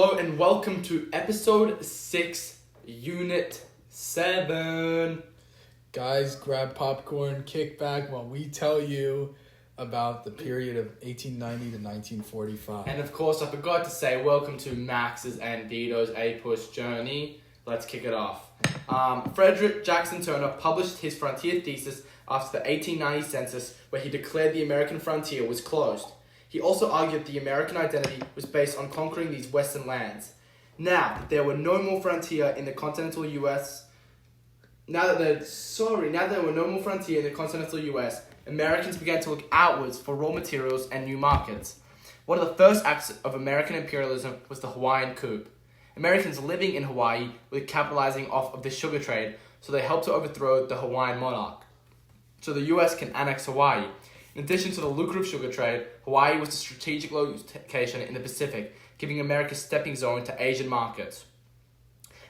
Hello and welcome to episode 6, unit 7. Guys, grab popcorn, kick back while we tell you about the period of 1890 to 1945. And of course, I forgot to say welcome to Max's and Vito's A-Push journey. Let's kick it off. Frederick Jackson Turner published his frontier thesis after the 1890 census, where he declared the American frontier was closed. He also argued the American identity was based on conquering these western lands. Now that there were no more frontier in the continental U.S., Americans began to look outwards for raw materials and new markets. One of the first acts of American imperialism was the Hawaiian coup. Americans living in Hawaii were capitalizing off of the sugar trade, so they helped to overthrow the Hawaiian monarch, so the U.S. can annex Hawaii. In addition to the lucrative sugar trade, Hawaii was a strategic location in the Pacific, giving America a stepping zone to Asian markets.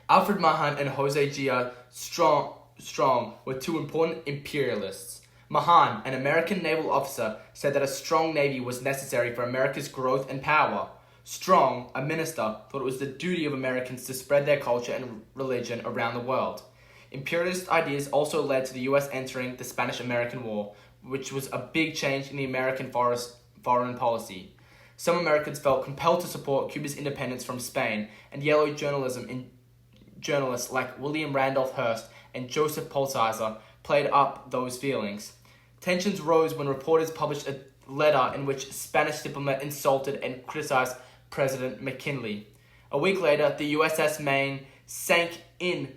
Alfred Mahan and Jose Gia Strong were two important imperialists. Mahan, an American naval officer, said that a strong navy was necessary for America's growth and power. Strong, a minister, thought it was the duty of Americans to spread their culture and religion around the world. Imperialist ideas also led to the U.S. entering the Spanish-American War, which was a big change in the American foreign policy. Some Americans felt compelled to support Cuba's independence from Spain, and yellow journalists like William Randolph Hearst and Joseph Pulsizer played up those feelings. Tensions rose when reporters published a letter in which a Spanish diplomat insulted and criticized President McKinley. A week later, the USS Maine sank in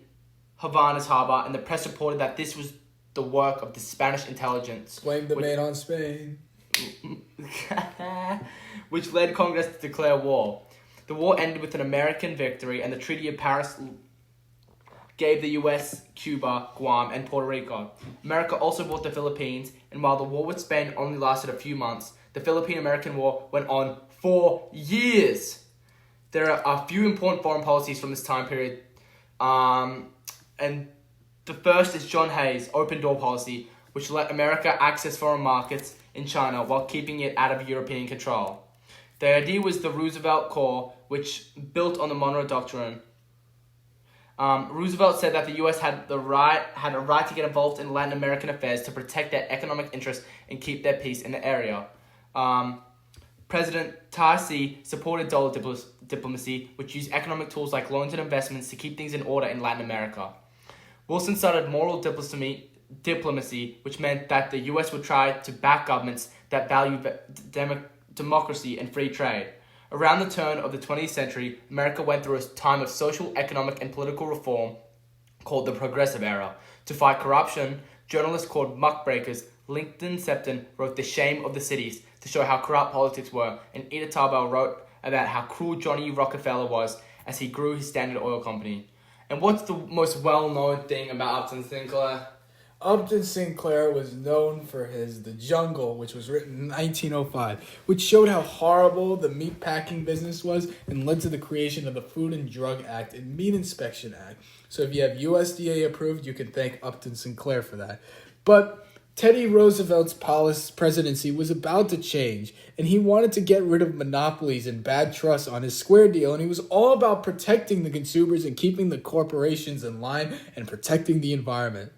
Havana's harbor, and the press reported that this was the work of the Spanish intelligence. Blame the man on Spain. Which led Congress to declare war. The war ended with an American victory, and the Treaty of Paris gave the U.S. Cuba, Guam, and Puerto Rico. America also bought the Philippines, and while the war with Spain only lasted a few months, the Philippine-American War went on 4 years. There are a few important foreign policies from this time period, and the first is John Hay's open door policy, which let America access foreign markets in China while keeping it out of European control. The idea was the Roosevelt Core, which built on the Monroe Doctrine. Roosevelt said that the U.S. had a right to get involved in Latin American affairs to protect their economic interests and keep their peace in the area. President Tarsi supported dollar diplomacy, which used economic tools like loans and investments to keep things in order in Latin America. Wilson started moral diplomacy, which meant that the U.S. would try to back governments that value democracy and free trade. Around the turn of the 20th century, America went through a time of social, economic, and political reform called the Progressive Era. To fight corruption, journalists called muckrakers Lincoln Septon wrote The Shame of the Cities to show how corrupt politics were, and Ida Tarbell wrote about how cruel Johnny Rockefeller was as he grew his Standard Oil Company. And what's the most well-known thing about Upton Sinclair? Upton Sinclair was known for The Jungle, which was written in 1905, which showed how horrible the meatpacking business was and led to the creation of the Food and Drug Act and Meat Inspection Act. So if you have USDA approved, you can thank Upton Sinclair for that. But Teddy Roosevelt's presidency was about to change, and he wanted to get rid of monopolies and bad trusts on his Square deal, and he was all about protecting the consumers and keeping the corporations in line and protecting the environment.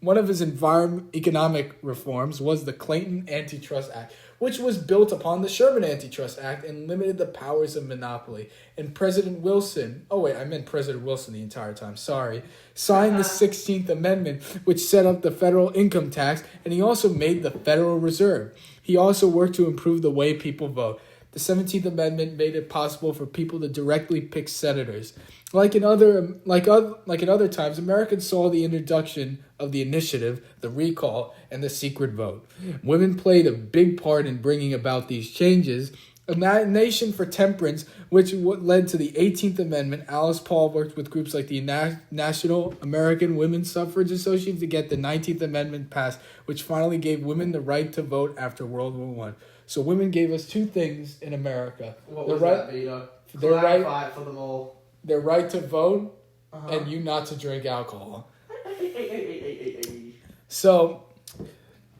One of his economic reforms was the Clayton Antitrust Act, which was built upon the Sherman Antitrust Act and limited the powers of monopoly. And President Wilson the entire time, signed the 16th Amendment, which set up the federal income tax, and he also made the Federal Reserve. He also worked to improve the way people vote. The 17th Amendment made it possible for people to directly pick senators. Like in other times, Americans saw the introduction of the initiative, the recall, and the secret vote. Women played a big part in bringing about these changes. A nation for temperance, which led to the 18th Amendment. Alice Paul worked with groups like the National American Women's Suffrage Association to get the 19th Amendment passed, which finally gave women the right to vote after World War I. So women gave us two things in America. What was that, Vito? Clarify for them all. Their right to vote and you not to drink alcohol. So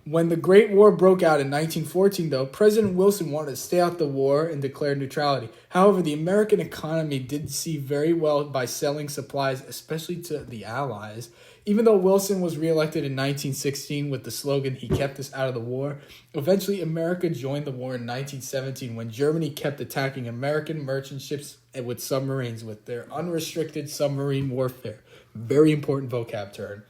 When the Great War broke out in 1914, though, President Wilson wanted to stay out the war and declare neutrality. However, the American economy did see very well by selling supplies, especially to the Allies. Even though Wilson was reelected in 1916 with the slogan, "He kept us out of the war," eventually America joined the war in 1917 when Germany kept attacking American merchant ships with submarines with their unrestricted submarine warfare. Very important vocab term.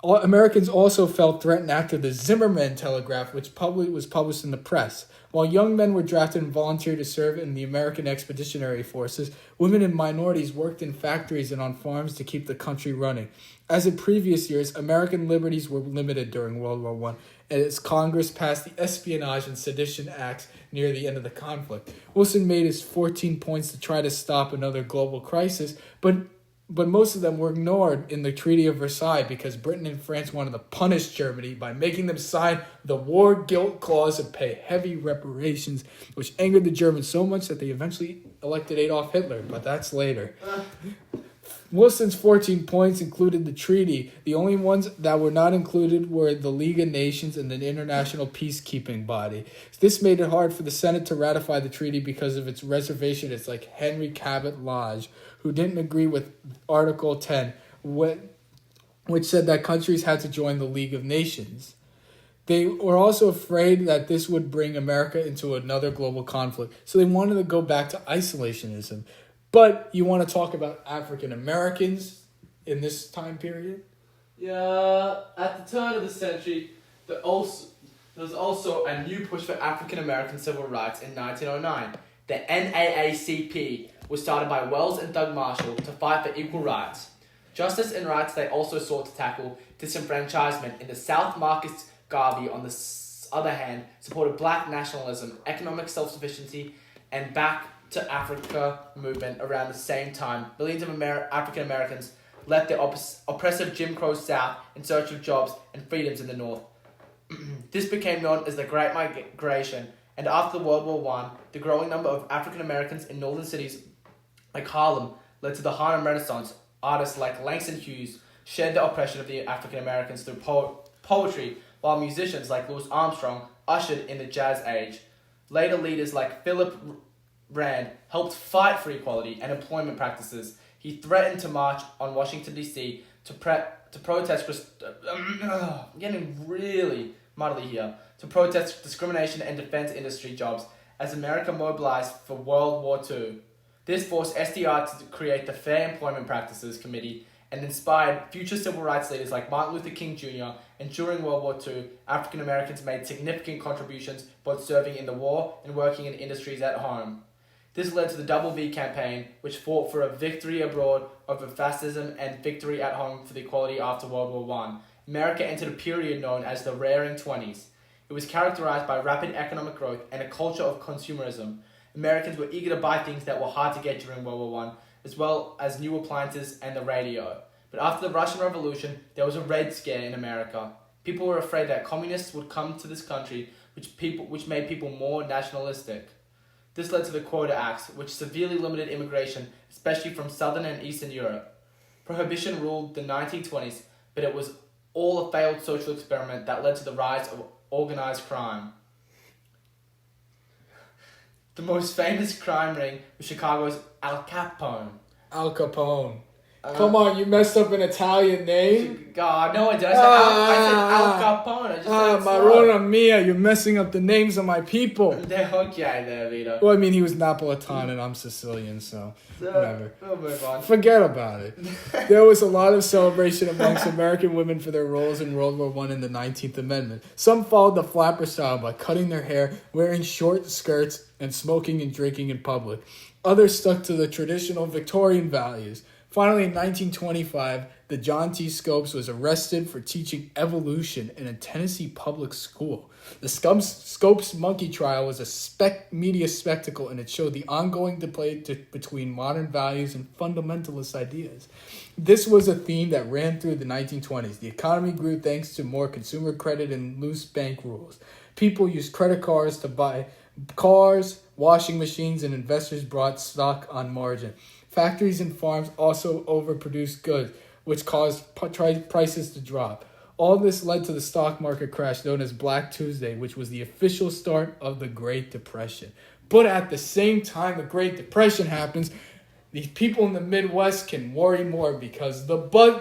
Americans also felt threatened after the Zimmerman Telegraph, which was published in the press. While young men were drafted and volunteered to serve in the American Expeditionary Forces, women and minorities worked in factories and on farms to keep the country running. As in previous years, American liberties were limited during World War I, as Congress passed the Espionage and Sedition Acts near the end of the conflict. Wilson made his 14 points to try to stop another global crisis, but most of them were ignored in the Treaty of Versailles because Britain and France wanted to punish Germany by making them sign the War Guilt Clause and pay heavy reparations, which angered the Germans so much that they eventually elected Adolf Hitler, but that's later. Wilson's 14 points included the treaty. The only ones that were not included were the League of Nations and the International Peacekeeping Body. This made it hard for the Senate to ratify the treaty because of its reservations, like Henry Cabot Lodge, who didn't agree with Article 10, which said that countries had to join the League of Nations. They were also afraid that this would bring America into another global conflict, so they wanted to go back to isolationism. But you want to talk about African Americans in this time period? Yeah, at the turn of the century, there was also a new push for African American civil rights in 1909. The NAACP was started by Wells and Doug Marshall to fight for equal rights. Justice and rights they also sought to tackle disenfranchisement in the South. Marcus Garvey, on the other hand, supported black nationalism, economic self-sufficiency, and back to Africa movement around the same time. Millions of African Americans left their oppressive Jim Crow South in search of jobs and freedoms in the North. This became known as the Great Migration, and after World War I, the growing number of African Americans in northern cities like Harlem led to the Harlem Renaissance. Artists like Langston Hughes shared the oppression of the African Americans through poetry, while musicians like Louis Armstrong ushered in the Jazz Age. Later leaders like Philip Rand helped fight for equality and employment practices. He threatened to march on Washington, D.C. to protest getting really muddly here, to protest discrimination and defense industry jobs as America mobilized for World War II. This forced SDR to create the Fair Employment Practices Committee and inspired future civil rights leaders like Martin Luther King Jr. And during World War II, African Americans made significant contributions, both serving in the war and working in industries at home. This led to the Double V campaign, which fought for a victory abroad over fascism and victory at home for the equality after World War I. America entered a period known as the Roaring Twenties. It was characterized by rapid economic growth and a culture of consumerism. Americans were eager to buy things that were hard to get during World War I, as well as new appliances and the radio. But after the Russian Revolution, there was a Red Scare in America. People were afraid that communists would come to this country, which made people more nationalistic. This led to the Quota Acts, which severely limited immigration, especially from Southern and Eastern Europe. Prohibition ruled the 1920s, but it was all a failed social experiment that led to the rise of organized crime. The most famous crime ring was Chicago's Al Capone. Al Capone. Come on, you messed up an Italian name? God, no, I did. I said Al Capone. I just said Marona mia, you're messing up the names of my people. They're okay there, Vito. Well, I mean, he was Napolitan and I'm Sicilian, so whatever. We'll move on. Forget about it. There was a lot of celebration amongst American women for their roles in World War I and the 19th Amendment. Some followed the flapper style by cutting their hair, wearing short skirts, and smoking and drinking in public. Others stuck to the traditional Victorian values. Finally, in 1925, the John T. Scopes was arrested for teaching evolution in a Tennessee public school. The Scopes monkey trial was a media spectacle, and it showed the ongoing debate between modern values and fundamentalist ideas. This was a theme that ran through the 1920s. The economy grew thanks to more consumer credit and loose bank rules. People used credit cards to buy cars, washing machines, and investors brought stock on margin. Factories and farms also overproduced goods, which caused prices to drop. All this led to the stock market crash known as Black Tuesday, which was the official start of the Great Depression. But at the same time the Great Depression happens, these people in the Midwest can worry more because the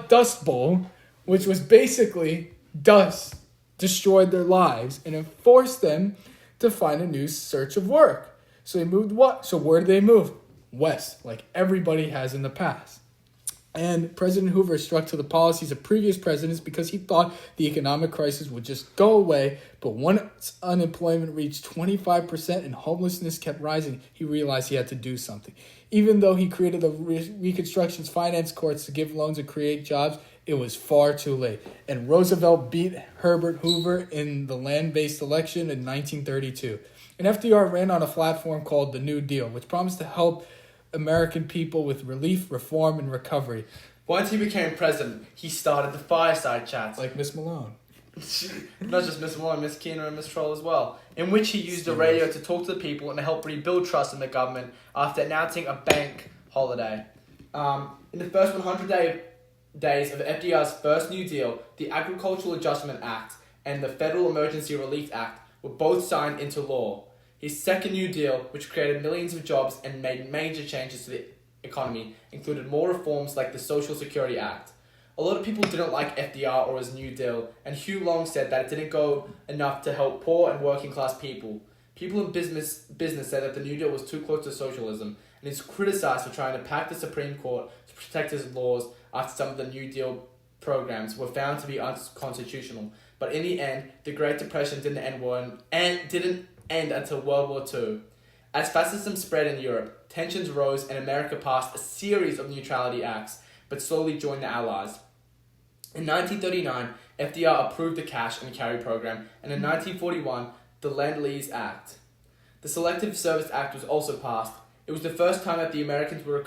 Dust Bowl, which was basically dust, destroyed their lives and it forced them to find a new search of work. So they moved what? So where did they move? West, like everybody has in the past. And President Hoover stuck to the policies of previous presidents because he thought the economic crisis would just go away. But once unemployment reached 25% and homelessness kept rising, he realized he had to do something. Even though he created the Reconstruction's finance courts to give loans and create jobs, it was far too late. And Roosevelt beat Herbert Hoover in the land-based election in 1932. And FDR ran on a platform called the New Deal, which promised to help American people with relief, reform, and recovery. Once he became president, he started the fireside chats. Like Miss Malone. Not just Miss Malone, Miss Keener and Miss Troll as well, in which he used the radio to talk to the people and help rebuild trust in the government after announcing a bank holiday. In the first 100 days of FDR's first New Deal, the Agricultural Adjustment Act and the Federal Emergency Relief Act were both signed into law. His second New Deal, which created millions of jobs and made major changes to the economy, included more reforms like the Social Security Act. A lot of people didn't like FDR or his New Deal, and Hugh Long said that it didn't go enough to help poor and working class people. People in business said that the New Deal was too close to socialism, and he's criticized for trying to pack the Supreme Court to protect his laws after some of the New Deal programs were found to be unconstitutional. But in the end, the Great Depression didn't end until World War II. As fascism spread in Europe, tensions rose and America passed a series of neutrality acts, but slowly joined the Allies. In 1939, FDR approved the Cash and Carry program, and in 1941, the Lend-Lease Act. The Selective Service Act was also passed. It was the first time that the Americans were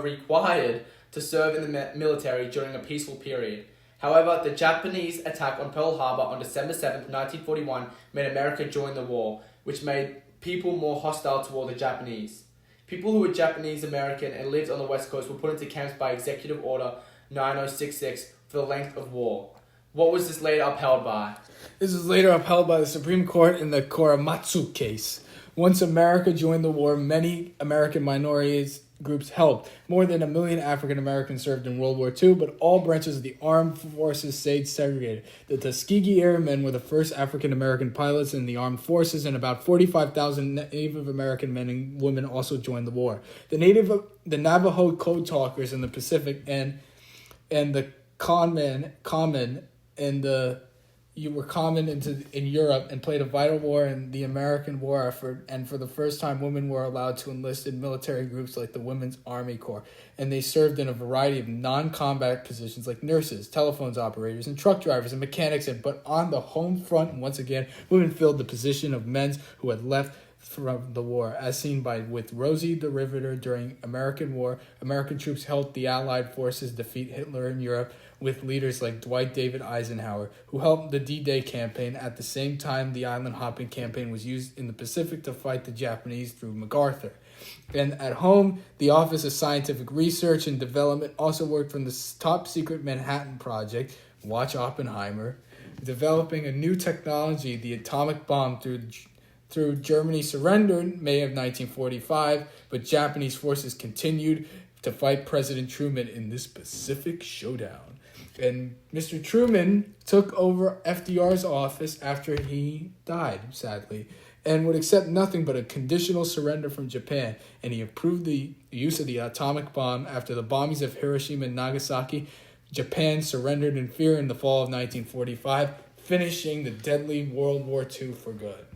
required to serve in the military during a peaceful period. However, the Japanese attack on Pearl Harbor on December 7, 1941 made America join the war, which made people more hostile toward the Japanese. People who were Japanese American and lived on the West Coast were put into camps by Executive Order 9066 for the length of war. What was this later upheld by? This was later upheld by the Supreme Court in the Korematsu case. Once America joined the war, many American minorities groups helped. More than 1 million African Americans served in World War II, but all branches of the armed forces stayed segregated. The Tuskegee Airmen were the first African American pilots in the armed forces, and about 45,000 Native American men and women also joined the war. The Navajo code talkers in the Pacific and the were common in Europe and played a vital role in the American war effort, and for the first time women were allowed to enlist in military groups like the Women's Army Corps, and they served in a variety of non-combat positions like nurses, telephones operators, and truck drivers and mechanics, but on the home front, once again, women filled the position of men who had left from the war, as seen with Rosie the Riveter during American War. American troops helped the Allied forces defeat Hitler in Europe, with leaders like Dwight David Eisenhower, who helped the D-Day campaign. At the same time, the island hopping campaign was used in the Pacific to fight the Japanese through MacArthur. And at home, the Office of Scientific Research and Development also worked from the top-secret Manhattan Project, watch Oppenheimer, developing a new technology, the atomic bomb, through Germany surrendered in May of 1945, but Japanese forces continued to fight President Truman in this Pacific showdown. And Mr. Truman took over FDR's office after he died, sadly, and would accept nothing but a conditional surrender from Japan. And he approved the use of the atomic bomb. After the bombings of Hiroshima and Nagasaki, Japan surrendered in fear in the fall of 1945, finishing the deadly World War II for good.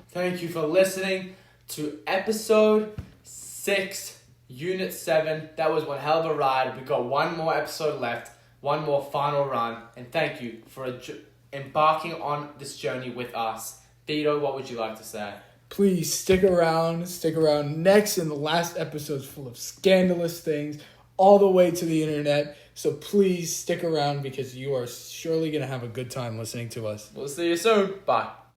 Thank you for listening to episode 6, Unit 7. That was one hell of a ride. We got one more episode left, one more final run. And thank you for embarking on this journey with us. Vito, what would you like to say? Please stick around. Next and the last episode's full of scandalous things all the way to the internet. So please stick around because you are surely going to have a good time listening to us. We'll see you soon. Bye.